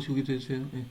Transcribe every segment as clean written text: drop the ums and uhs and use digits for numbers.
모시고 기도해주세요. 예.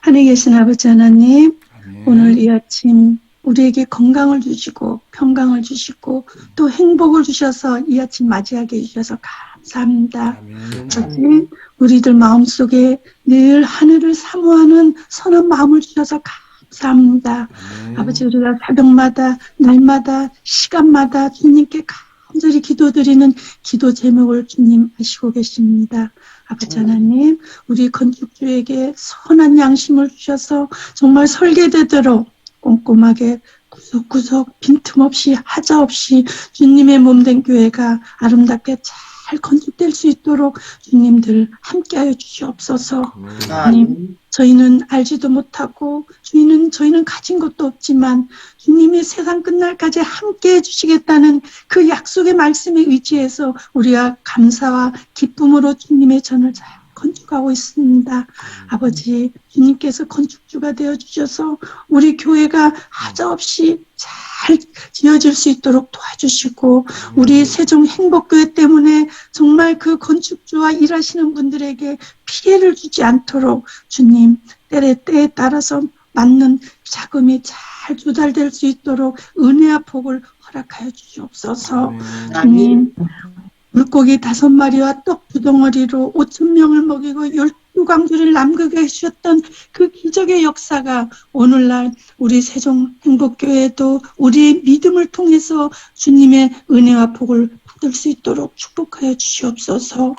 하늘에 계신 아버지 하나님, 오늘 아멘. 이 아침 우리에게 건강을 주시고 평강을 주시고 또 행복을 주셔서 이 아침 맞이하게 해주셔서 감사합니다. 아멘. 아버지, 우리들 마음속에 늘 하늘을 사모하는 선한 마음을 주셔서 감사합니다. 아버지, 아멘. 우리가 새벽마다 날마다 시간마다 주님께 간절히 기도드리는 기도 제목을 주님 아시고 계십니다. 아버지 하나님, 우리 건축주에게 선한 양심을 주셔서 정말 설계되도록 꼼꼼하게 구석구석 빈틈없이 하자없이 주님의 몸된 교회가 아름답게 잘 건축될 수 있도록 주님들 함께하여 주시옵소서. 아멘. 주님, 저희는 알지도 못하고 저희는 가진 것도 없지만 주님이 세상 끝날까지 함께해 주시겠다는 그 약속의 말씀에 의지해서 우리가 감사와 기쁨으로 주님의 전을 잘 건축하고 있습니다. 아버지, 주님께서 건축주가 되어주셔서 우리 교회가 하자없이 잘 지어질 수 있도록 도와주시고 우리 세종 행복교회 때문에 정말 그 건축주와 일하시는 분들에게 피해를 주지 않도록 주님 때에 따라서 맞는 자금이 잘 조달될 수 있도록 은혜와 복을 허락하여 주시옵소서. 주님, 물고기 5마리와 떡 2덩어리로 5,000명을 먹이고 12광주를 남극에 해주셨던 그 기적의 역사가 오늘날 우리 세종 행복교회도 우리의 믿음을 통해서 주님의 은혜와 복을 받을 수 있도록 축복하여 주시옵소서.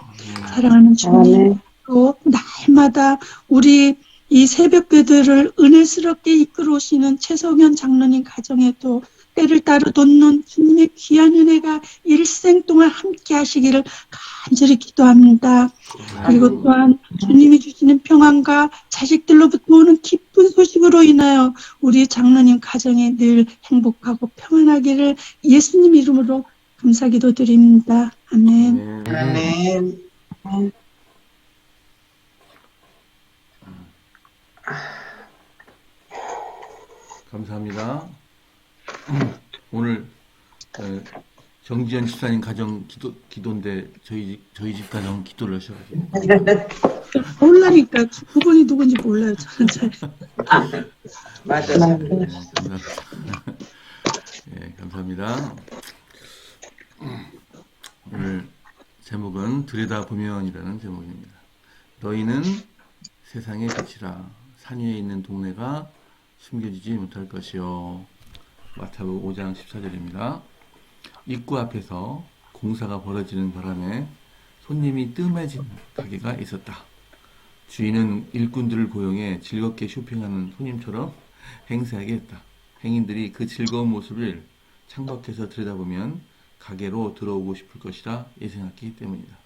사랑하는 주님, 또 날마다 우리 이 새벽기도를 은혜스럽게 이끌어 오시는 최성현 장로님 가정에도 때를 따라 돋는 주님의 귀한 은혜가 일생 동안 함께 하시기를 간절히 기도합니다. 그리고 또한 주님이 주시는 평안과 자식들로부터 오는 기쁜 소식으로 인하여 우리 장로님 가정이 늘 행복하고 평안하기를 예수님 이름으로 감사기도 드립니다. 아멘. 아멘. 아멘. 감사합니다. 오늘 정지현 집사님 가정 기도인데 저희 집 가정 기도를 하셔가지고 몰라니까 그분이 누군지 몰라요. 저는 잘. 맞아요. 네, 감사합니다. 예, 감사합니다. 오늘 제목은 들여다보면이라는 제목입니다. 너희는 세상의 빛이라 산 위에 있는 동네가 숨겨지지 못할 것이요. 마태복음 5장 14절입니다. 입구 앞에서 공사가 벌어지는 바람에 손님이 뜸해진 가게가 있었다. 주인은 일꾼들을 고용해 즐겁게 쇼핑하는 손님처럼 행세하게 했다. 행인들이 그 즐거운 모습을 창밖에서 들여다보면 가게로 들어오고 싶을 것이라 예상했기 때문이다.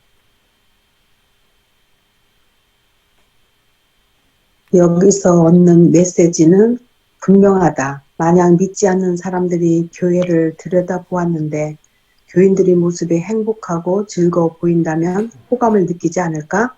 여기서 얻는 메시지는 분명하다. 만약 믿지 않는 사람들이 교회를 들여다보았는데 교인들의 모습이 행복하고 즐거워 보인다면 호감을 느끼지 않을까?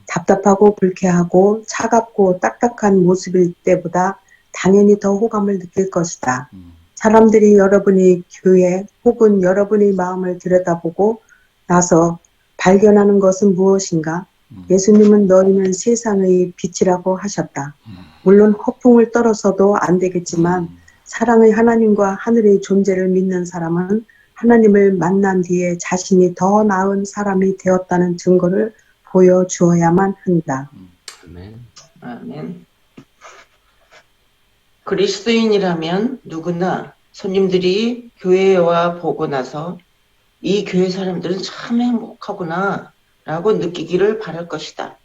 답답하고 불쾌하고 차갑고 딱딱한 모습일 때보다 당연히 더 호감을 느낄 것이다. 사람들이 여러분이 교회 혹은 여러분의 마음을 들여다보고 나서 발견하는 것은 무엇인가? 예수님은 너희는 세상의 빛이라고 하셨다. 물론 허풍을 떨어서도 안 되겠지만 사랑의 하나님과 하늘의 존재를 믿는 사람은 하나님을 만난 뒤에 자신이 더 나은 사람이 되었다는 증거를 보여주어야만 한다. 아멘. 아멘. 그리스도인이라면 누구나 손님들이 교회에 와 보고 나서 이 교회 사람들은 참 행복하구나 라고 느끼기를 바랄 것이다.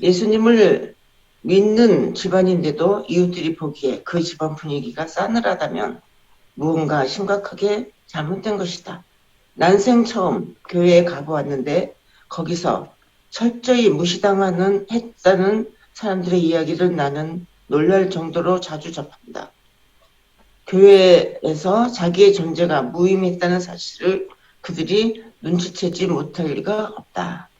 예수님을 믿는 집안인데도 이웃들이 보기에 그 집안 분위기가 싸늘하다면 무언가 심각하게 잘못된 것이다. 난생 처음 교회에 가보았는데 거기서 철저히 무시당하는 했다는 사람들의 이야기를 나는 놀랄 정도로 자주 접한다. 교회에서 자기의 존재가 무의미했다는 사실을 그들이 눈치채지 못할 리가 없다.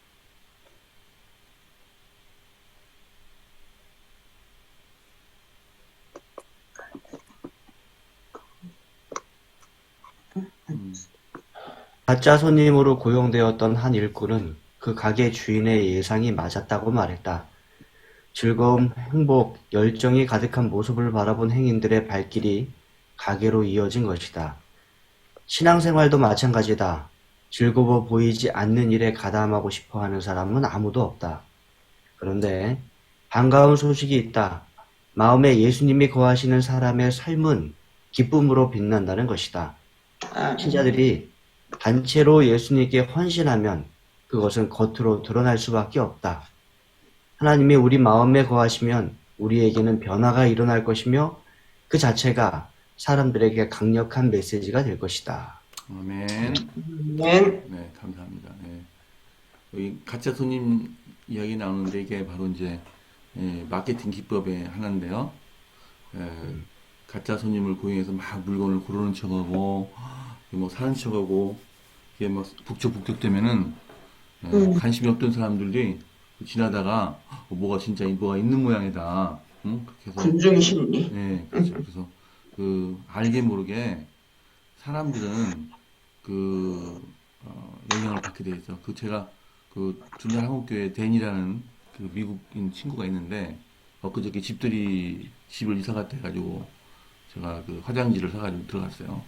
가짜 손님으로 고용되었던 한 일꾼은 그 가게 주인의 예상이 맞았다고 말했다. 즐거움, 행복, 열정이 가득한 모습을 바라본 행인들의 발길이 가게로 이어진 것이다. 신앙생활도 마찬가지다. 즐거워 보이지 않는 일에 가담하고 싶어 하는 사람은 아무도 없다. 그런데 반가운 소식이 있다. 마음에 예수님이 거하시는 사람의 삶은 기쁨으로 빛난다는 것이다. 아멘. 신자들이 단체로 예수님께 헌신하면 그것은 겉으로 드러날 수밖에 없다. 하나님이 우리 마음에 거하시면 우리에게는 변화가 일어날 것이며 그 자체가 사람들에게 강력한 메시지가 될 것이다. 아멘. 아멘. 네, 감사합니다. 네. 여기 가짜 손님 이야기 나오는데 이게 바로 이제 마케팅 기법의 하나인데요. 가짜 손님을 고용해서 막 물건을 고르는 척하고 뭐 사는 척하고 이게 막 북적북적 되면은 관심이 없던 사람들이 지나다가 뭐가 진짜 뭐가 있는 모양이다. 응? 그렇게 해서 군중 심리. 네, 그렇죠. 그래서 그 알게 모르게 사람들은 영향을 받게 돼 있어. 제가 준자 한국교회 댄이라는 그 미국인 친구가 있는데 엊그저께 집을 이사 갔다 해가지고 제가 그 화장지를 사가지고 들어갔어요.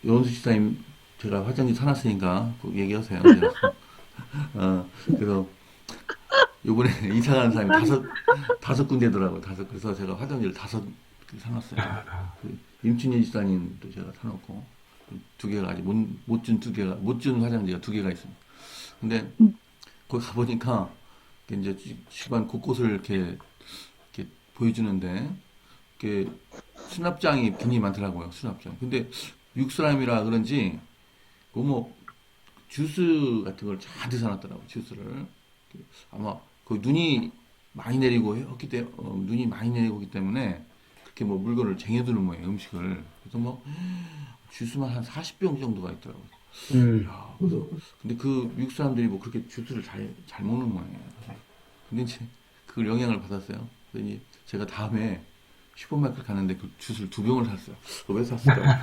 여원수 집사님 제가 화장지 사놨으니까 꼭 얘기하세요. 그래서 요번에 이사 간 사람이 다섯 군데더라고요. 그래서 제가 화장지를 다섯 개 사놨어요. 임춘희 집사님도 제가 사놓고, 두 개가 아직 못 준 화장지가 두 개가 있습니다. 근데, 거기 가보니까, 이제 집안 곳곳을 이렇게 보여주는데, 이렇게 수납장이 굉장히 많더라고요. 수납장. 근데, 미국 사람이라 그런지, 주스 같은 걸 잔뜩 사놨더라고요. 주스를. 아마, 눈이 많이 내리고 했기 때문에 그렇게 물건을 쟁여두는 모양이에요, 음식을. 그래서 주스만 한 40병 정도가 있더라고요. 야, 근데 미국 사람들이 그렇게 주스를 잘 먹는 모양이에요. 근데 이제 그걸 영향을 받았어요. 그래서 이제 제가 다음에 슈퍼마켓 가는데 그 주스를 2병을 샀어요. 왜 샀을까?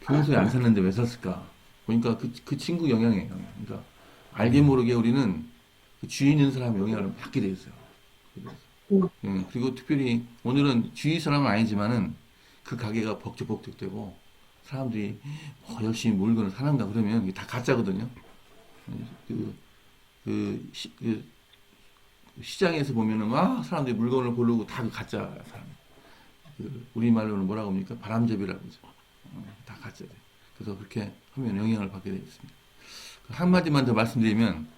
평소에 안 샀는데 왜 샀을까? 보니까 그 친구 영향이에요. 그러니까 알게 모르게 우리는 그 주위 있는 사람의 영향을 받게 돼 있어요. 그리고 특별히 오늘은 주위 사람은 아니지만은 그 가게가 벅적벅적되고 사람들이 열심히 물건을 사는가 그러면 이게 다 가짜거든요. 시장에서 보면은 사람들이 물건을 고르고 다 가짜 사람. 우리말로는 뭐라고 합니까? 바람잡이라고 하죠. 다 가짜돼. 그래서 그렇게 하면 영향을 받게 되어 있습니다. 한마디만 더 말씀드리면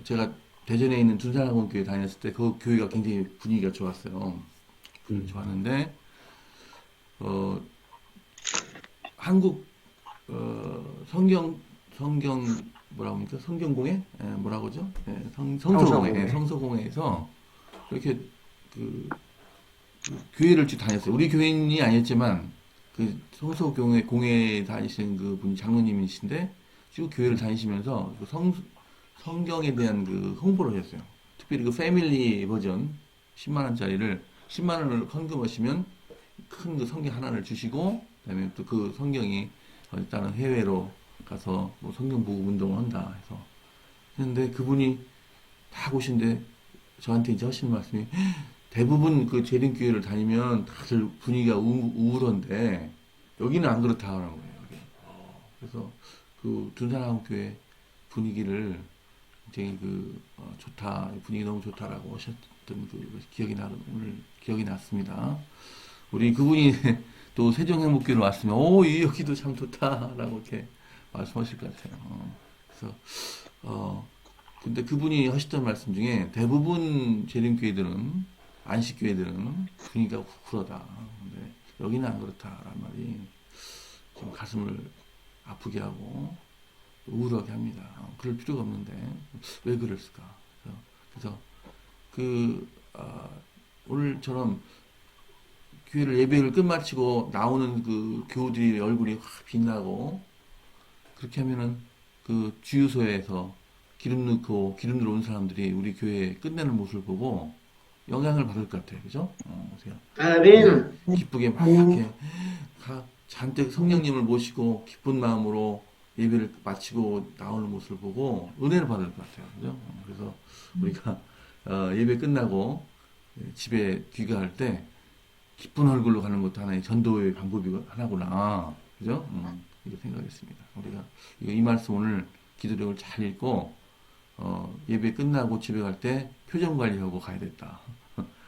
제가 대전에 있는 둔산학원교회 다녔을 때 그 교회가 굉장히 분위기가 좋았어요. 좋았는데 한국 성경 뭐라고 합니까? 성경공회? 뭐라고 하죠? 성서공회. 성서공회에서 이렇게 교회를 쭉 다녔어요. 우리 교인이 아니었지만 성서공회 다니시는 그 분이 장로님이신데 쭉 교회를 다니시면서 성경에 대한 홍보를 하셨어요. 특별히 패밀리 버전 10만 원짜리를 10만 원을 헌금하시면 큰 성경 하나를 주시고 그다음에 또 그 성경이 일단은 해외로 가서 성경 보급 운동을 한다 해서 했는데 그분이 다 보신데 저한테 이제 하시는 말씀이 대부분 재림교회를 다니면 다들 분위기가 우울한데 여기는 안 그렇다는 거예요. 그래서 둔산학원교회 분위기를 굉장히 좋다, 분위기 너무 좋다라고 하셨던 오늘 기억이 났습니다. 우리 그분이 또 세종행복교를 왔으면, 여기도 참 좋다라고 이렇게 말씀하실 것 같아요. 그래서, 근데 그분이 하셨던 말씀 중에 대부분 재림교회들은, 안식교회들은 분위기가 쿨하다. 근데 여기는 안 그렇다라는 말이 좀 가슴을 아프게 하고, 우울하게 합니다. 그럴 필요가 없는데 왜 그랬을까? 그래서 오늘처럼 교회를 예배를 끝마치고 나오는 교우들의 얼굴이 확 빛나고 그렇게 하면은 주유소에서 기름 들어온 사람들이 우리 교회 끝내는 모습을 보고 영향을 받을 것 같아요. 그죠? 아멘. 기쁘게 막 이렇게 잔뜩 성령님을 모시고 기쁜 마음으로 예배를 마치고 나오는 모습을 보고 은혜를 받을 것 같아요. 그죠? 그래서 우리가 예배 끝나고 집에 귀가할 때 기쁜 얼굴로 가는 것도 하나의 전도의 방법이 하나구나. 그죠? 이렇게 생각했습니다. 우리가 이 말씀 오늘 기도력을 잘 읽고 예배 끝나고 집에 갈 때 표정 관리하고 가야 됐다.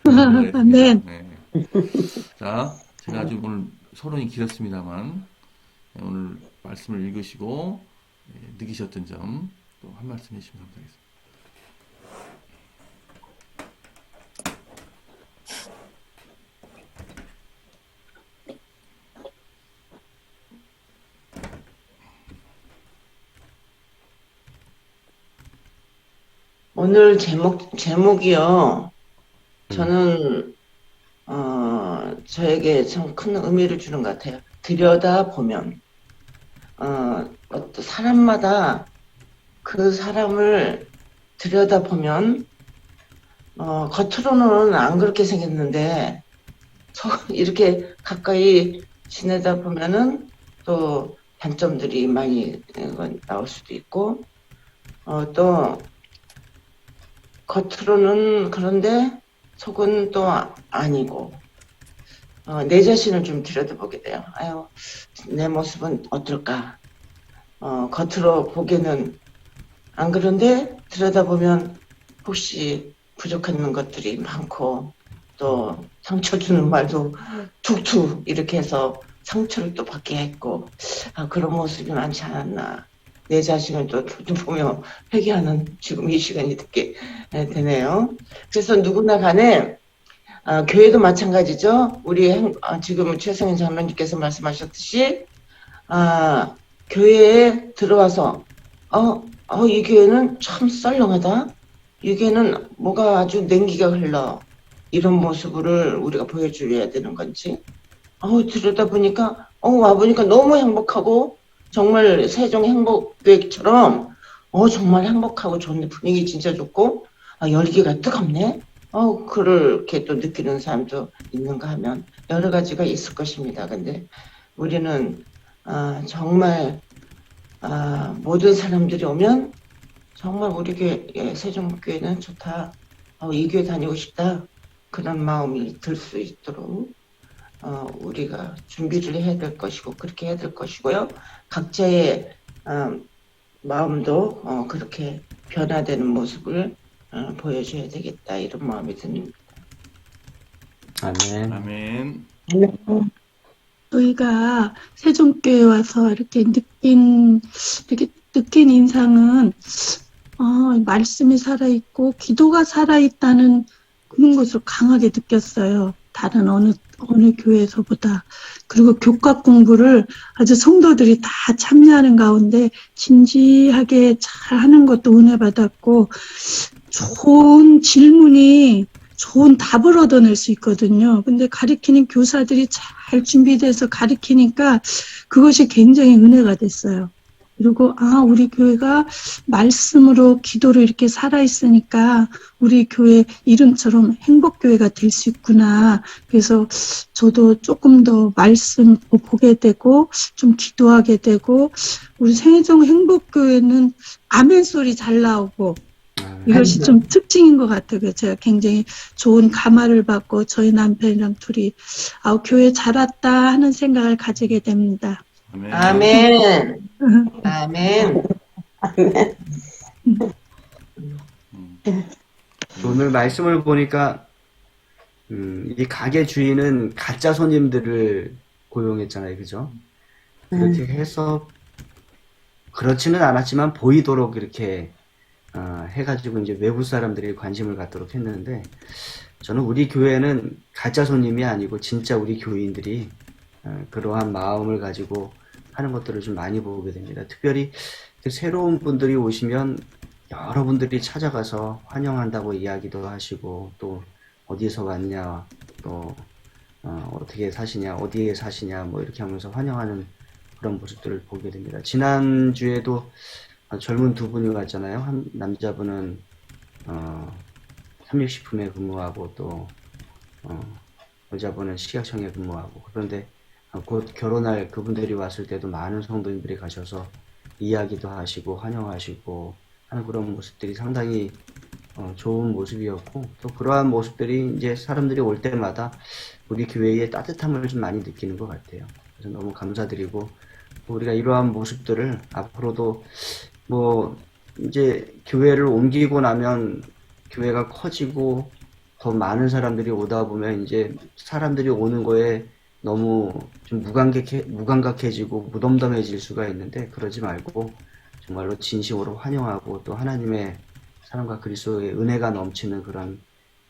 아멘. 네. 자, 제가 아주 오늘 서론이 길었습니다만 오늘 말씀을 읽으시고 느끼셨던 점 또 한 말씀 해주시면 감사하겠습니다. 오늘 제목이요. 저는, 저에게 참 큰 의미를 주는 것 같아요. 들여다보면, 어떤 사람마다 그 사람을 들여다보면, 겉으로는 안 그렇게 생겼는데, 이렇게 가까이 지내다 보면은 또 단점들이 많이 나올 수도 있고, 또 겉으로는 그런데 속은 또 아니고, 내 자신을 좀 들여다보게 돼요. 아유, 내 모습은 어떨까? 겉으로 보기에는 안 그런데 들여다보면 혹시 부족한 것들이 많고, 또 상처 주는 말도 툭툭 이렇게 해서 상처를 또 받게 했고, 그런 모습이 많지 않았나. 내 자신을 또 보며 회개하는 지금 이 시간이 듣게 되네요. 그래서 누구나 간에 교회도 마찬가지죠. 우리 지금 최성인 장로님께서 말씀하셨듯이 교회에 들어와서 이 교회는 참 썰렁하다. 이 교회는 뭐가 아주 냉기가 흘러. 이런 모습을 우리가 보여줘야 되는 건지. 들여다보니까 와보니까 너무 행복하고 정말 세종 행복교회처럼 정말 행복하고 좋은데 분위기 진짜 좋고 열기가 뜨겁네. 그렇게 또 느끼는 사람도 있는가 하면 여러 가지가 있을 것입니다. 근데 우리는 정말 모든 사람들이 오면 정말 우리 교회 세종교회는 좋다. 이 교회 다니고 싶다. 그런 마음이 들 수 있도록 우리가 준비를 해야 될 것이고 그렇게 해야 될 것이고요. 각자의 마음도 그렇게 변화되는 모습을 보여줘야 되겠다 이런 마음이 듭니다. 아멘. 아멘. 저희가 세종교회 와서 이렇게 느낀 인상은 말씀이 살아있고 기도가 살아있다는 그런 것을 강하게 느꼈어요. 다른 어느 교회에서보다. 그리고 교과 공부를 아주 성도들이 다 참여하는 가운데 진지하게 잘 하는 것도 은혜 받았고, 좋은 질문이 좋은 답을 얻어낼 수 있거든요. 근데 가르치는 교사들이 잘 준비돼서 가르치니까 그것이 굉장히 은혜가 됐어요. 그리고 우리 교회가 말씀으로 기도로 이렇게 살아있으니까 우리 교회 이름처럼 행복교회가 될 수 있구나. 그래서 저도 조금 더 말씀 보게 되고 좀 기도하게 되고, 우리 생애정 행복교회는 아멘 소리 잘 나오고 이것이 좀 특징인 것 같아요. 그래서 제가 굉장히 좋은 감화를 받고 저희 남편이랑 둘이 교회 잘 왔다 하는 생각을 가지게 됩니다. 아멘. 아멘. 아멘. 오늘 말씀을 보니까 이 가게 주인은 가짜 손님들을 고용했잖아요, 그죠? 그렇게 해서 그렇지는 않았지만 보이도록 이렇게 해가지고 이제 외부 사람들이 관심을 갖도록 했는데, 저는 우리 교회는 가짜 손님이 아니고 진짜 우리 교인들이 그러한 마음을 가지고 하는 것들을 좀 많이 보게 됩니다. 특별히 새로운 분들이 오시면 여러분들이 찾아가서 환영한다고 이야기도 하시고, 또 어디에서 왔냐, 또 어떻게 사시냐, 어디에 사시냐, 뭐 이렇게 하면서 환영하는 그런 모습들을 보게 됩니다. 지난주에도 젊은 두 분이 왔잖아요. 한 남자분은 삼육식품에 근무하고, 또 여자분은 식약청에 근무하고. 그런데 곧 결혼할 그분들이 왔을 때도 많은 성도님들이 가셔서 이야기도 하시고 환영하시고 하는 그런 모습들이 상당히 좋은 모습이었고, 또 그러한 모습들이 이제 사람들이 올 때마다 우리 교회의 따뜻함을 좀 많이 느끼는 것 같아요. 그래서 너무 감사드리고, 우리가 이러한 모습들을 앞으로도 뭐 이제 교회를 옮기고 나면 교회가 커지고 더 많은 사람들이 오다 보면 이제 사람들이 오는 거에 너무 좀 무감각해지고 무덤덤해질 수가 있는데, 그러지 말고 정말로 진심으로 환영하고 또 하나님의 사랑과 그리스도의 은혜가 넘치는 그런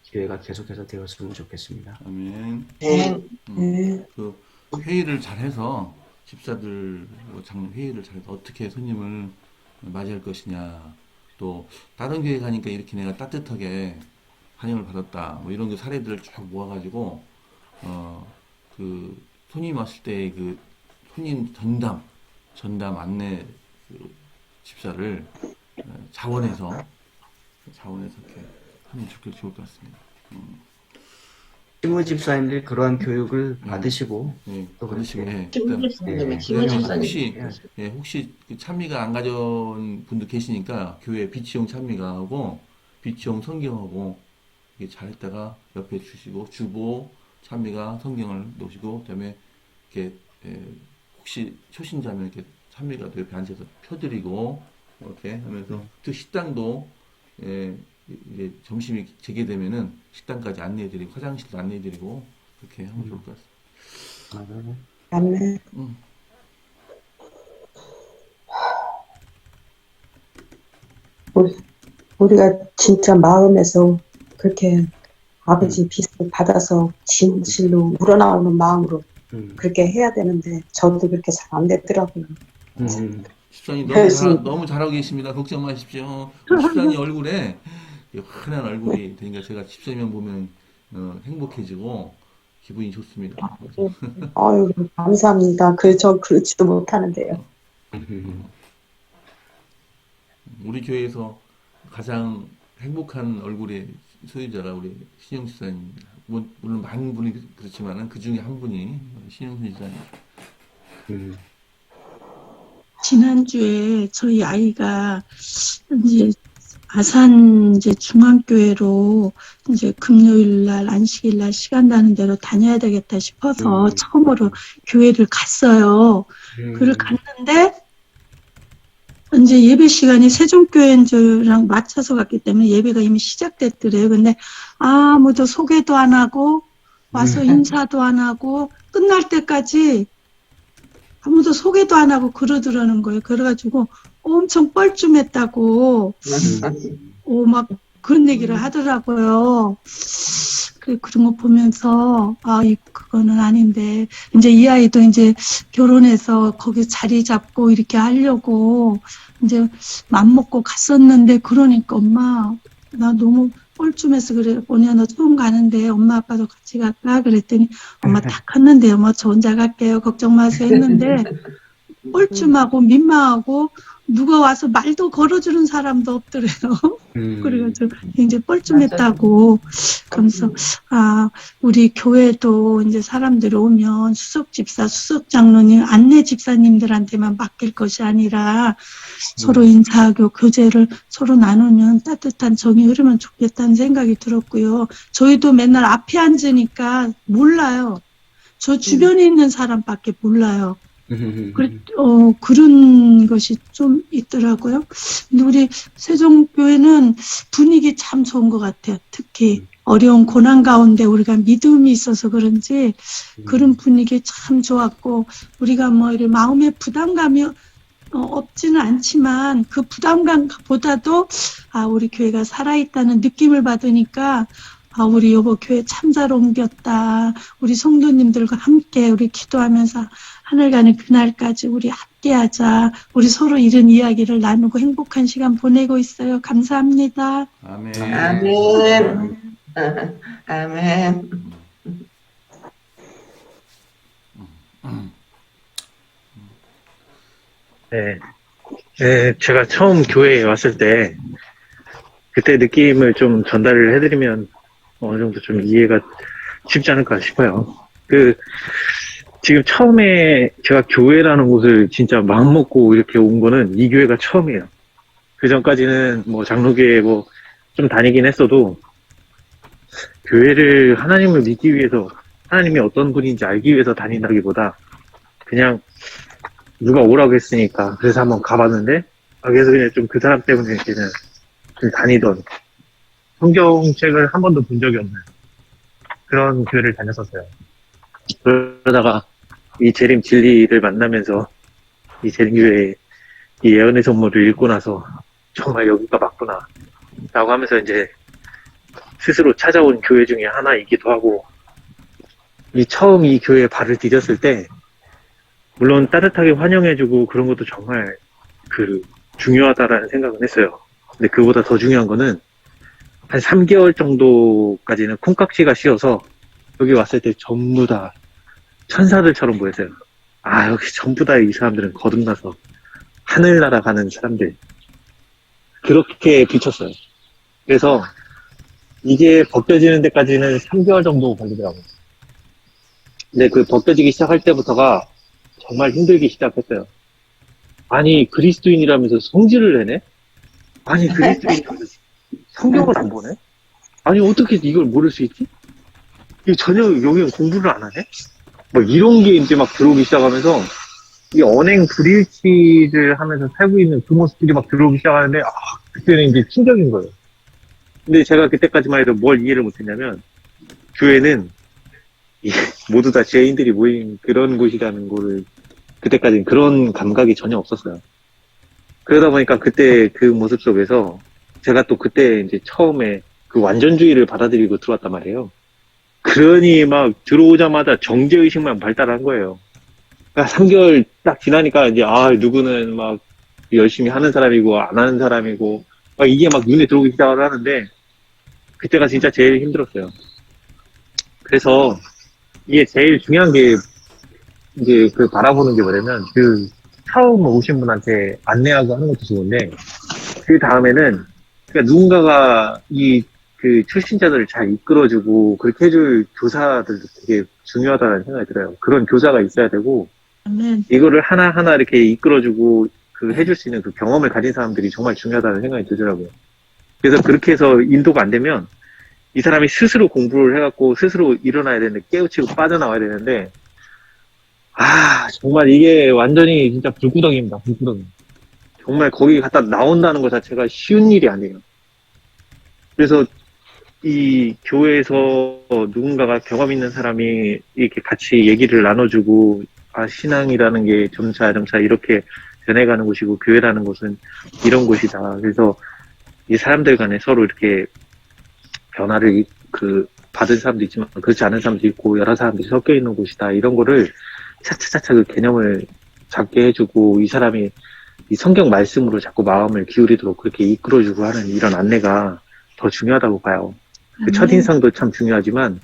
기회가 계속해서 되었으면 좋겠습니다. 아멘. 네. 그 회의를 잘해서 집사들 장로 회의를 잘해서 어떻게 손님을 맞이할 것이냐, 또 다른 교회 가니까 이렇게 내가 따뜻하게 환영을 받았다, 뭐 이런 그 사례들을 쭉 모아가지고 그 손님 왔을 때 그 손님 전담 안내 그 집사를 자원해서 이렇게 하면 좋을 것 같습니다. 시무 집사님들이 그러한 교육을 받으시고 네, 또 그러시고, 그렇게 예, 김 일단 집사님의 네. 김 집사님. 혹시 그 찬미가 안 가져온 분들 계시니까 교회 비치용 찬미가하고 비치용 성경하고 이게 잘했다가 옆에 주시고, 주보 찬미가 성경을 놓으시고, 그다음에 이렇게 혹시 초신자면 이렇게 찬미가 또 옆에 앉아서 펴드리고 이렇게 하면서, 또 식당도 이제 점심이 재개되면은 식당까지 안내해드리고 화장실도 안내해드리고 그렇게 하면 좋을 것 같습니다. 아멘. 우리가 진짜 마음에서 그렇게 아버지 빚을 받아서 진실로 우러나오는 마음으로 그렇게 해야 되는데 저도 그렇게 잘 안 됐더라고요. 집사님 그래서- 너무 잘하고 계십니다. 걱정 마십시오. 집사님 얼굴에 환한 얼굴이 되니까 제가 집사님만 보면 행복해지고 기분이 좋습니다. 아유, 감사합니다. 저 그렇지도 못하는데요. 우리 교회에서 가장 행복한 얼굴의 소유자가 우리 신영 집사님입니다. 물론 많은 분이 그렇지만은 그 중에 한 분이 신영 집사님. 지난주에 저희 아이가 이제 아산 이제 중앙교회로 이제 금요일 날 안식일 날 시간 나는 대로 다녀야 되겠다 싶어서 처음으로 교회를 갔어요. 그를 갔는데 이제 예배 시간이 세종교회랑 맞춰서 갔기 때문에 예배가 이미 시작됐더래요. 근데 아무도 소개도 안 하고 와서 인사도 안 하고 끝날 때까지 아무도 소개도 안 하고 그러더라는 거예요. 그래가지고 엄청 뻘쭘했다고 막 그런 얘기를 하더라고요. 그런 거 보면서 그거는 아닌데, 이제 이 아이도 이제 결혼해서 거기 자리 잡고 이렇게 하려고 이제 맘먹고 갔었는데, 그러니까 엄마 나 너무 뻘쭘해서 그래. 뭐냐, 너 처음 가는데 엄마 아빠도 같이 갈까? 그랬더니 엄마 다 컸는데요. 뭐 저 혼자 갈게요. 걱정 마세요 했는데 뻘쭘하고 민망하고 누가 와서 말도 걸어주는 사람도 없더래요. 그래가지고 굉장히 뻘쭘했다고. 그러면서 우리 교회도 이제 사람들이 오면 수석 집사, 수석 장로님, 안내 집사님들한테만 맡길 것이 아니라 서로 인사하고 교제를 서로 나누면 따뜻한 정이 흐르면 좋겠다는 생각이 들었고요. 저희도 맨날 앞에 앉으니까 몰라요. 저 주변에 있는 사람밖에 몰라요. 그런 것이 좀 있더라고요. 근데 우리 세종교회는 분위기 참 좋은 것 같아요. 특히 어려운 고난 가운데 우리가 믿음이 있어서 그런지 그런 분위기 참 좋았고, 우리가 뭐 이렇게 마음의 부담감이 없지는 않지만 그 부담감보다도 우리 교회가 살아있다는 느낌을 받으니까 우리 여보 교회 참 잘 옮겼다. 우리 성도님들과 함께 우리 기도하면서 하늘 가는 그날까지 우리 함께하자. 우리 서로 이런 이야기를 나누고 행복한 시간 보내고 있어요. 감사합니다. 아멘. 아멘. 아멘. 네. 네, 제가 처음 교회에 왔을 때 그때 느낌을 좀 전달을 해드리면 어느 정도 좀 이해가 쉽지 않을까 싶어요. 지금 처음에 제가 교회라는 곳을 진짜 마음먹고 이렇게 온 거는 이 교회가 처음이에요. 그 전까지는 뭐 장로교회 뭐 좀 다니긴 했어도 교회를 하나님을 믿기 위해서 하나님이 어떤 분인지 알기 위해서 다닌다기보다 그냥 누가 오라고 했으니까 그래서 한번 가봤는데 그래서 그냥 좀 그 사람 때문에 이제는 좀 다니던 성경책을 한 번도 본 적이 없는 그런 교회를 다녔었어요. 그러다가 이 재림 진리를 만나면서 이 재림교회 이 예언의 선물을 읽고 나서 정말 여기가 맞구나 라고 하면서 이제 스스로 찾아온 교회 중에 하나이기도 하고 처음 이 교회에 발을 디뎠을 때 물론 따뜻하게 환영해주고 그런 것도 정말 중요하다라는 생각은 했어요. 근데 그보다 더 중요한 거는 한 3개월 정도까지는 콩깍지가 씌어서 여기 왔을 때 전부 다 천사들처럼 보였어요. 역시 전부 다 이 사람들은 거듭나서 하늘 날아가는 사람들. 그렇게 비쳤어요. 그래서 이게 벗겨지는 데까지는 3개월 정도 걸리더라고요. 근데 그 벗겨지기 시작할 때부터가 정말 힘들기 시작했어요. 아니, 그리스도인이라면서 성질을 내네? 아니, 그리스도인이라면서 성경을 안 보네? 아니, 어떻게 이걸 모를 수 있지? 전혀 여기는 공부를 안 하네? 이런 게 이제 막 들어오기 시작하면서 이 언행 불일치를 하면서 살고 있는 그 모습들이 막 들어오기 시작하는데 그때는 이제 충격인 거예요. 근데 제가 그때까지만 해도 뭘 이해를 못했냐면 교회는 모두 다 죄인들이 모인 그런 곳이라는 거를 그때까지는 그런 감각이 전혀 없었어요. 그러다 보니까 그때 그 모습 속에서 제가 또 그때 이제 처음에 그 완전주의를 받아들이고 들어왔단 말이에요. 그러니 막 들어오자마자 정죄의식만 발달한 거예요. 그러니까 3개월 딱 지나니까 이제 누구는 막 열심히 하는 사람이고 안 하는 사람이고 이게 막 눈에 들어오기 시작을 하는데 그때가 진짜 제일 힘들었어요. 그래서 이게 제일 중요한 게 이제 바라보는 게 뭐냐면 처음 오신 분한테 안내하고 하는 것도 좋은데 그 다음에는 그러니까 누군가가 출신자들을 잘 이끌어주고 그렇게 해줄 교사들도 되게 중요하다는 생각이 들어요. 그런 교사가 있어야 되고 아멘. 이거를 하나하나 이렇게 이끌어주고 해줄 수 있는 그 경험을 가진 사람들이 정말 중요하다는 생각이 들더라고요. 그래서 그렇게 해서 인도가 안 되면 이 사람이 스스로 공부를 해갖고 스스로 일어나야 되는데 깨우치고 빠져나와야 되는데 정말 이게 완전히 진짜 불구덩이입니다. 불구덩이. 정말 거기 갔다 나온다는 것 자체가 쉬운 일이 아니에요. 그래서 이 교회에서 누군가가 경험 있는 사람이 이렇게 같이 얘기를 나눠주고 신앙이라는 게 점차 이렇게 변해가는 곳이고 교회라는 곳은 이런 곳이다. 그래서 이 사람들 간에 서로 이렇게 변화를 받은 사람도 있지만 그렇지 않은 사람도 있고 여러 사람들이 섞여 있는 곳이다. 이런 거를 차차차차 그 개념을 잡게 해주고 이 사람이 이 성경 말씀으로 자꾸 마음을 기울이도록 그렇게 이끌어주고 하는 이런 안내가 더 중요하다고 봐요. 그 첫인상도 참 중요하지만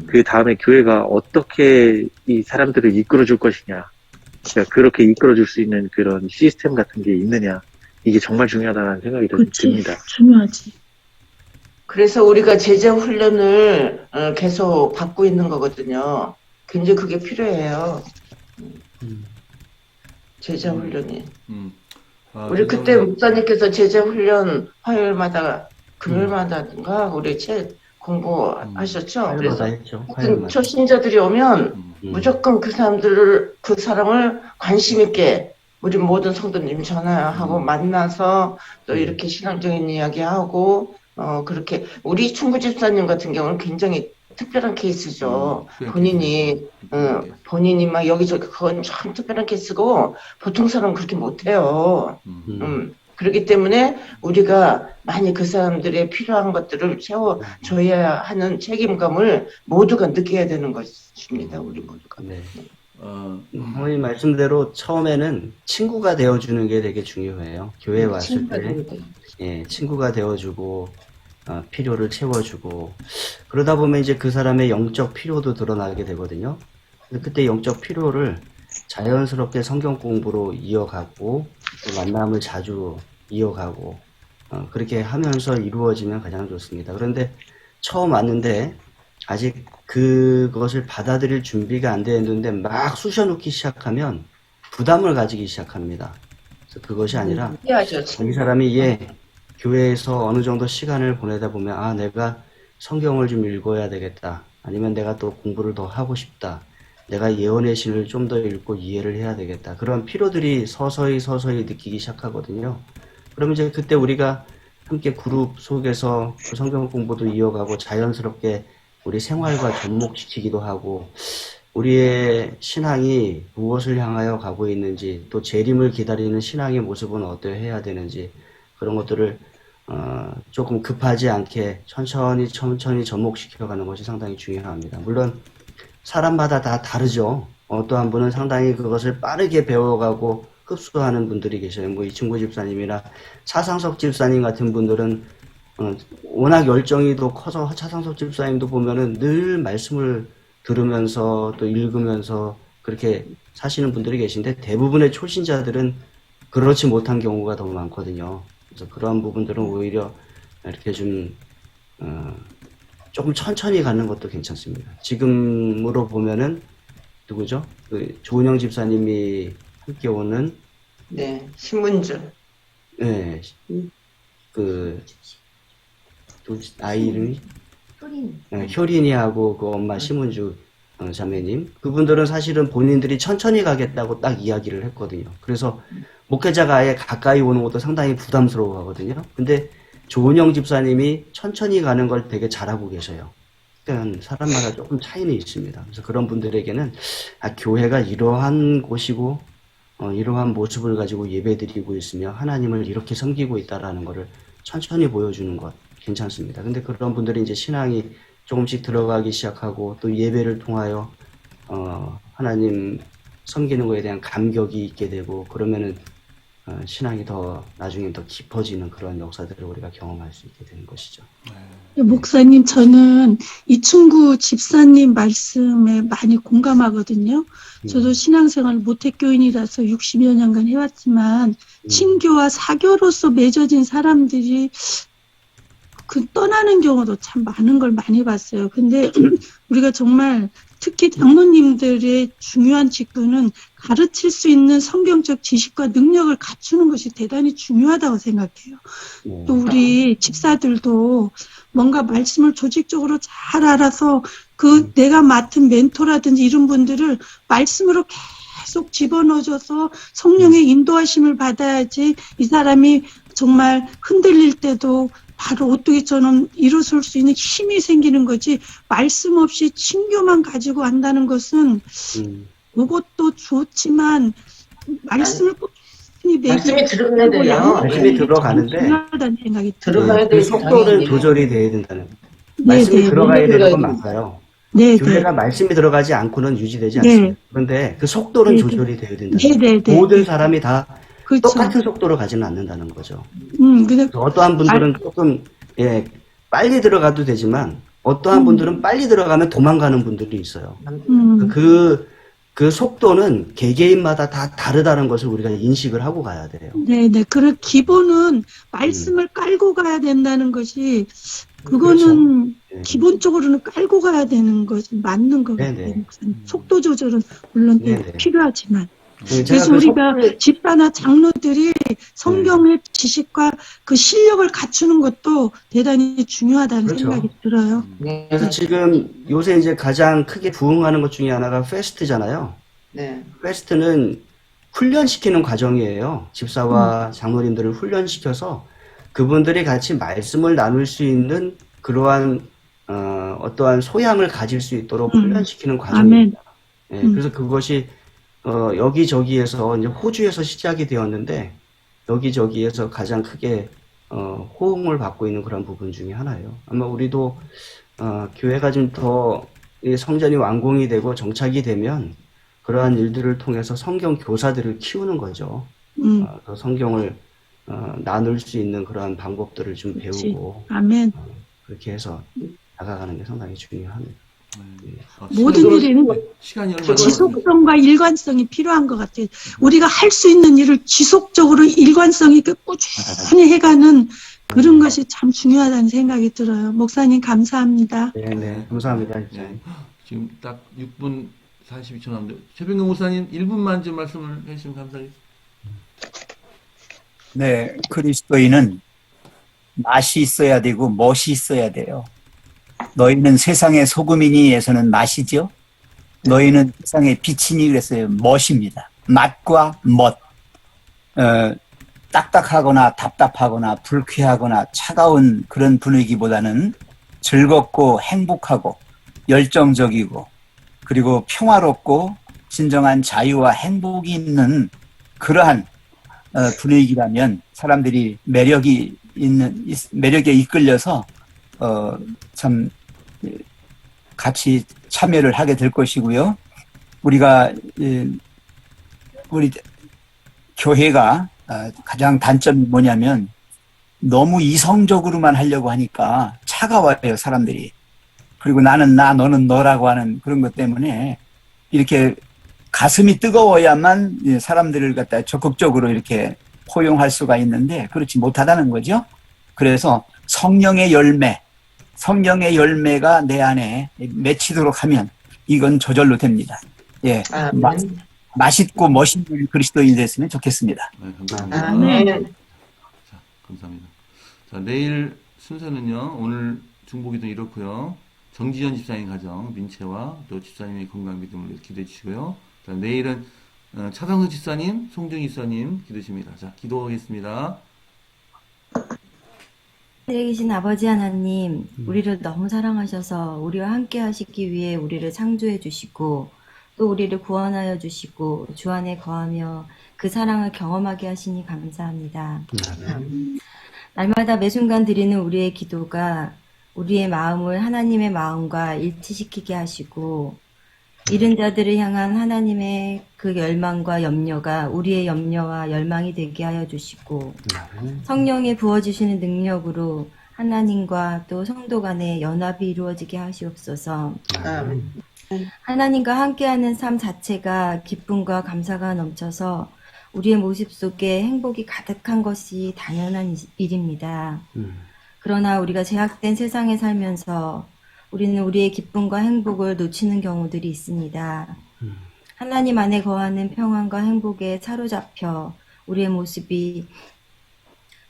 그 다음에 교회가 어떻게 이 사람들을 이끌어줄 것이냐, 그러니까 그렇게 이끌어줄 수 있는 그런 시스템 같은 게 있느냐, 이게 정말 중요하다는 생각이 듭니다. 중요하지. 그래서 우리가 제자 훈련을 계속 받고 있는 거거든요. 굉장히 그게 필요해요. 제자 훈련이. 우리 그때 목사님께서 제자 훈련 화요일마다 금요일마다인가 우리 책 공부하셨죠? 그래서 했죠. 초신자들이 오면 무조건 그 사람을 관심 있게 우리 모든 성도님 전화하고 만나서 또 이렇게 신앙적인 이야기하고 그렇게 우리 충구 집사님 같은 경우는 굉장히 특별한 케이스죠. 본인이 막 여기저기 그건 참 특별한 케이스고 보통 사람은 그렇게 못해요. 그렇기 때문에 우리가 많이 그 사람들의 필요한 것들을 채워줘야 하는 책임감을 모두가 느껴야 되는 것입니다. 우리 모두가. 네. 어머님 말씀대로 처음에는 친구가 되어주는 게 되게 중요해요. 교회에 왔을 때 친구가 되어주고 필요를 채워주고 그러다 보면 이제 그 사람의 영적 필요도 드러나게 되거든요. 그때 영적 필요를 자연스럽게 성경 공부로 이어가고 또 만남을 자주 이어가고 그렇게 하면서 이루어지면 가장 좋습니다. 그런데 처음 왔는데 아직 그것을 받아들일 준비가 안 되는데 막 쑤셔놓기 시작하면 부담을 가지기 시작합니다. 그래서 그것이 아니라 해야죠. 이 사람이 교회에서 어느 정도 시간을 보내다 보면 아, 내가 성경을 좀 읽어야 되겠다. 아니면 내가 또 공부를 더 하고 싶다. 내가 예언의 신을 좀 더 읽고 이해를 해야 되겠다. 그런 필요들이 서서히 느끼기 시작하거든요. 그러면 이제 그때 우리가 함께 그룹 속에서 그 성경 공부도 이어가고 자연스럽게 우리 생활과 접목시키기도 하고 우리의 신앙이 무엇을 향하여 가고 있는지 또 재림을 기다리는 신앙의 모습은 어떠해야 되는지 그런 것들을 조금 급하지 않게 천천히 접목시켜가는 것이 상당히 중요합니다. 물론 사람마다 다 다르죠. 어떠한 분은 상당히 그것을 빠르게 배워가고 흡수하는 분들이 계셔요. 뭐 이충구 집사님이나 차상석 집사님 같은 분들은 워낙 열정이도 커서 차상석 집사님도 보면은 늘 말씀을 들으면서 또 읽으면서 그렇게 사시는 분들이 계신데 대부분의 초신자들은 그렇지 못한 경우가 더 많거든요. 그래서 그러한 부분들은 오히려 이렇게 좀 조금 천천히 가는 것도 괜찮습니다. 지금으로 보면은 누구죠? 그 조은영 집사님이 함께 오는 네, 신문주. 네, 그 아이 이름이 효린이하고 그 엄마 심은주 자매님 그분들은 사실은 본인들이 천천히 가겠다고 딱 이야기를 했거든요. 그래서 목회자가 아예 가까이 오는 것도 상당히 부담스러워하거든요. 근데 조은영 집사님이 천천히 가는 걸 되게 잘하고 계셔요. 그러니까 사람마다 조금 차이는 있습니다. 그래서 그런 분들에게는 교회가 이러한 곳이고 이러한 모습을 가지고 예배드리고 있으며 하나님을 이렇게 섬기고 있다라는 것을 천천히 보여주는 것 괜찮습니다. 근데 그런 분들이 이제 신앙이 조금씩 들어가기 시작하고 또 예배를 통하여 하나님 섬기는 것에 대한 감격이 있게 되고 그러면은 신앙이 더 나중에 더 깊어지는 그런 역사들을 우리가 경험할 수 있게 되는 것이죠. 목사님, 저는 이충구 집사님 말씀에 많이 공감하거든요. 저도 신앙생활 모태교인이라서 60여 년간 해왔지만 친교와 사교로서 맺어진 사람들이 떠나는 경우도 참 많은 걸 많이 봤어요. 근데 우리가 정말 특히 장로님들의 중요한 직분은 가르칠 수 있는 성경적 지식과 능력을 갖추는 것이 대단히 중요하다고 생각해요. 또 우리 집사들도 뭔가 말씀을 조직적으로 잘 알아서 내가 맡은 멘토라든지 이런 분들을 말씀으로 계속 집어넣어줘서 성령의 인도하심을 받아야지 이 사람이 정말 흔들릴 때도 바로 어떻게 저는 일어설 수 있는 힘이 생기는 거지 말씀 없이 친교만 가지고 한다는 것은 그것도 좋지만 말씀을 말씀이 들어가야 돼요. 말씀이 들어가는데 중요하다는 생각이 들어가야 그 돼. 속도를 조절이 돼야 된다는 말씀이 들어가야 되는 건 맞아요. 네, 교회가 말씀이 들어가지 않고는 유지되지 않습니다. 그런데 그 속도는 조절이 돼야 된다는 거죠. 모든 사람이 다 그렇죠. 똑같은 속도로 가지는 않는다는 거죠. 근데 어떠한 분들은 조금 빨리 들어가도 되지만 어떠한 분들은 빨리 들어가면 도망가는 분들이 있어요. 그 속도는 개개인마다 다 다르다는 것을 우리가 인식을 하고 가야 돼요. 네네. 그런 기본은 말씀을 깔고 가야 된다는 것이 그거는 그렇죠. 기본적으로는 깔고 가야 되는 것이 맞는 것 같아요. 속도 조절은 물론 필요하지만. 그래서 우리가 집사나 장로들이 성경의 지식과 그 실력을 갖추는 것도 대단히 중요하다는 생각이 들어요. 그래서 지금 요새 이제 가장 크게 부흥하는 것 중에 하나가 페스트잖아요. 네. 페스트는 훈련시키는 과정이에요. 집사와 장로님들을 훈련시켜서 그분들이 같이 말씀을 나눌 수 있는 그러한 어떠한 소양을 가질 수 있도록 훈련시키는 과정입니다. 그래서 그것이 여기저기에서 이제 호주에서 시작이 되었는데 여기저기에서 가장 크게 호응을 받고 있는 그런 부분 중에 하나예요. 아마 우리도 교회가 좀 더 성전이 완공이 되고 정착이 되면 그러한 일들을 통해서 성경 교사들을 키우는 거죠. 더 성경을 나눌 수 있는 그러한 방법들을 좀 배우고 아멘. 그렇게 해서 나가가는 게 상당히 중요합니다. 모든 일에는 시간이 얼마 지속성과 일관성이 필요한 것 같아요. 우리가 할 수 있는 일을 지속적으로 일관성 있게 꾸준히 해가는 그런 것이 참 중요하다는 생각이 들어요. 목사님 감사합니다. 네, 네, 감사합니다. 진짜. 네. 지금 딱 6분 42초 남았는데 최병근 목사님 1분만 좀 말씀을 해주시면 감사하겠습니다. 네, 그리스도인은 맛이 있어야 되고 멋이 있어야 돼요. 너희는 세상의 소금이니에서는 맛이죠. 너희는 세상의 빛이니 그랬어요. 멋입니다. 맛과 멋. 딱딱하거나 답답하거나 불쾌하거나 차가운 그런 분위기보다는 즐겁고 행복하고 열정적이고 그리고 평화롭고 진정한 자유와 행복이 있는 그러한 분위기라면 사람들이 매력에 이끌려서 참 같이 참여를 하게 될 것이고요. 우리가 우리 교회가 가장 단점이 뭐냐면 너무 이성적으로만 하려고 하니까 차가워요, 사람들이. 그리고 나는 나, 너는 너라고 하는 그런 것 때문에 이렇게 가슴이 뜨거워야만 사람들을 갖다 적극적으로 이렇게 포용할 수가 있는데 그렇지 못하다는 거죠. 그래서 성령의 열매가 내 안에 맺히도록 하면 이건 저절로 됩니다. 예, 아멘. 맛있고 멋있는 그리스도인이 됐으면 좋겠습니다. 네, 감사합니다. 아멘. 자, 감사합니다. 자, 내일 순서는요. 오늘 중보기도 이렇고요. 정지현 집사님 가정, 민채와 또 집사님의 건강 믿음을 위해서 기도해 주시고요. 자, 내일은 차상수 집사님, 송정희 집사님 기도십니다. 자, 기도하겠습니다. 하늘에 계신 아버지 하나님, 우리를 너무 사랑하셔서 우리와 함께 하시기 위해 우리를 창조해 주시고 또 우리를 구원하여 주시고 주 안에 거하며 그 사랑을 경험하게 하시니 감사합니다. 날마다 매 순간 드리는 우리의 기도가 우리의 마음을 하나님의 마음과 일치시키게 하시고 잃은 자들을 향한 하나님의 그 열망과 염려가 우리의 염려와 열망이 되게 하여 주시고 성령의 부어주시는 능력으로 하나님과 또 성도 간의 연합이 이루어지게 하시옵소서. 아멘. 하나님과 함께하는 삶 자체가 기쁨과 감사가 넘쳐서 우리의 모습 속에 행복이 가득한 것이 당연한 일입니다. 그러나 우리가 제약된 세상에 살면서 우리는 우리의 기쁨과 행복을 놓치는 경우들이 있습니다. 하나님 안에 거하는 평안과 행복에 사로잡혀 우리의 모습이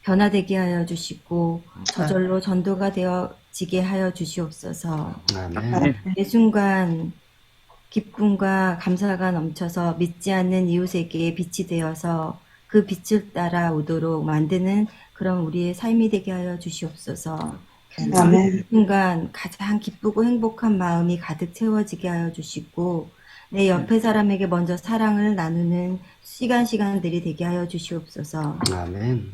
변화되게 하여 주시고 저절로 전도가 되어지게 하여 주시옵소서. 매 순간 기쁨과 감사가 넘쳐서 믿지 않는 이웃에게 빛이 되어서 그 빛을 따라 오도록 만드는 그런 우리의 삶이 되게 하여 주시옵소서. 아멘. 이 순간 가장 기쁘고 행복한 마음이 가득 채워지게 하여 주시고 내 옆에 사람에게 먼저 사랑을 나누는 시간들이 되게 하여 주시옵소서. 아멘.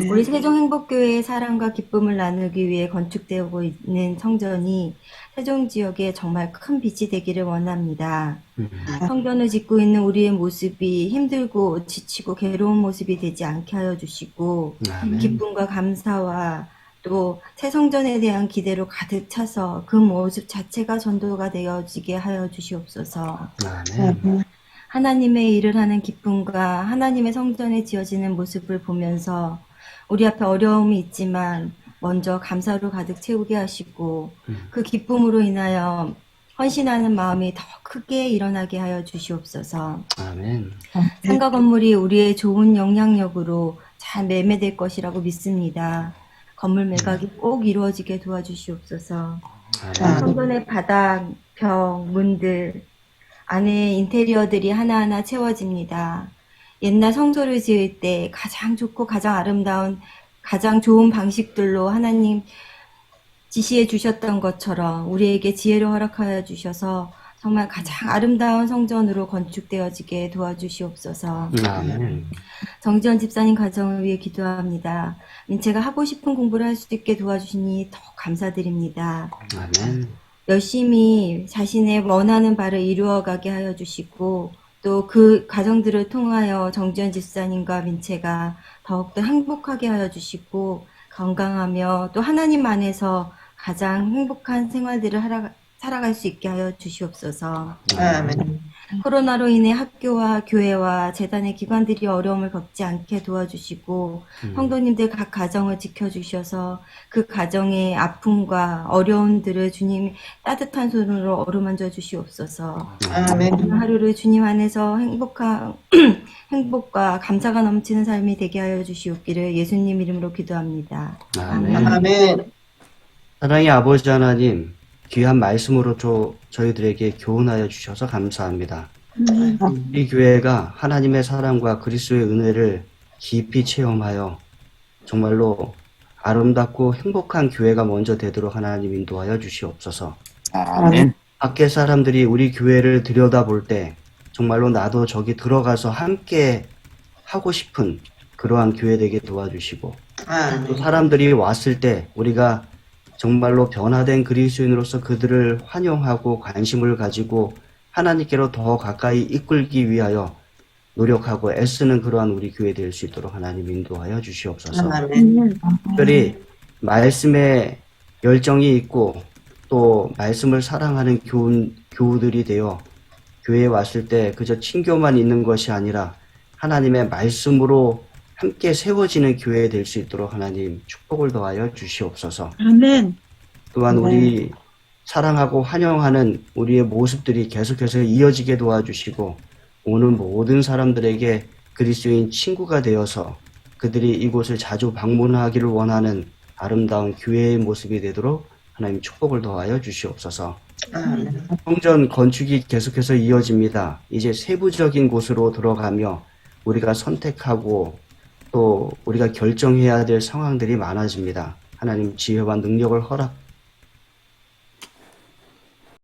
우리 세종행복교회의 사랑과 기쁨을 나누기 위해 건축되고 있는 성전이 세종 지역에 정말 큰 빛이 되기를 원합니다. 성전을 짓고 있는 우리의 모습이 힘들고 지치고 괴로운 모습이 되지 않게 하여 주시고 아멘. 기쁨과 감사와 또 새 성전에 대한 기대로 가득 차서 그 모습 자체가 전도가 되어지게 하여 주시옵소서. 아멘. 하나님의 일을 하는 기쁨과 하나님의 성전에 지어지는 모습을 보면서 우리 앞에 어려움이 있지만 먼저 감사로 가득 채우게 하시고 그 기쁨으로 인하여 헌신하는 마음이 더 크게 일어나게 하여 주시옵소서. 아멘. 상가 건물이 우리의 좋은 영향력으로 잘 매매될 것이라고 믿습니다. 건물 매각이 꼭 이루어지게 도와주시옵소서. 아멘. 성전의 바닥, 벽, 문들, 안에 인테리어들이 하나하나 채워집니다. 옛날 성소를 지을 때 가장 좋고 가장 아름다운, 가장 좋은 방식들로 하나님 지시해 주셨던 것처럼 우리에게 지혜를 허락하여 주셔서 정말 가장 아름다운 성전으로 건축되어지게 도와주시옵소서. 아멘. 정지현 집사님 가정을 위해 기도합니다. 민채가 하고 싶은 공부를 할 수 있게 도와주시니 더 감사드립니다. 아멘. 열심히 자신의 원하는 바를 이루어가게 하여 주시고 또 그 가정들을 통하여 정지현 집사님과 민채가 더욱더 행복하게 하여 주시고 건강하며 또 하나님 안에서 가장 행복한 생활들을 살아갈 수 있게 하여 주시옵소서. 아멘. 코로나로 인해 학교와 교회와 재단의 기관들이 어려움을 겪지 않게 도와주시고 성도님들 각 가정을 지켜주셔서 그 가정의 아픔과 어려움들을 주님 따뜻한 손으로 어루만져 주시옵소서. 아멘. 오늘 하루를 주님 안에서 행복과 감사가 넘치는 삶이 되게 하여 주시옵기를 예수님 이름으로 기도합니다. 아멘. 아멘. 사랑의 아버지 하나님, 귀한 말씀으로 저희들에게 교훈하여 주셔서 감사합니다. 이 교회가 하나님의 사랑과 그리스도의 은혜를 깊이 체험하여 정말로 아름답고 행복한 교회가 먼저 되도록 하나님 인도하여 주시옵소서. 아멘. 밖에 사람들이 우리 교회를 들여다볼 때 정말로 나도 저기 들어가서 함께 하고 싶은 그러한 교회 되게 도와주시고, 또 아멘. 사람들이 왔을 때 우리가 정말로 변화된 그리스도인으로서 그들을 환영하고 관심을 가지고 하나님께로 더 가까이 이끌기 위하여 노력하고 애쓰는 그러한 우리 교회 될 수 있도록 하나님 인도하여 주시옵소서. 아멘. 특별히 말씀에 열정이 있고 또 말씀을 사랑하는 교우들이 되어 교회에 왔을 때 그저 친교만 있는 것이 아니라 하나님의 말씀으로 함께 세워지는 교회 될 수 있도록 하나님 축복을 더하여 주시옵소서. 아멘. 또한 우리 사랑하고 환영하는 우리의 모습들이 계속해서 이어지게 도와주시고 오는 모든 사람들에게 그리스도인 친구가 되어서 그들이 이곳을 자주 방문하기를 원하는 아름다운 교회의 모습이 되도록 하나님 축복을 더하여 주시옵소서. 아멘. 성전 건축이 계속해서 이어집니다. 이제 세부적인 곳으로 들어가며 우리가 선택하고 또 우리가 결정해야 될 상황들이 많아집니다. 하나님 지혜와 능력을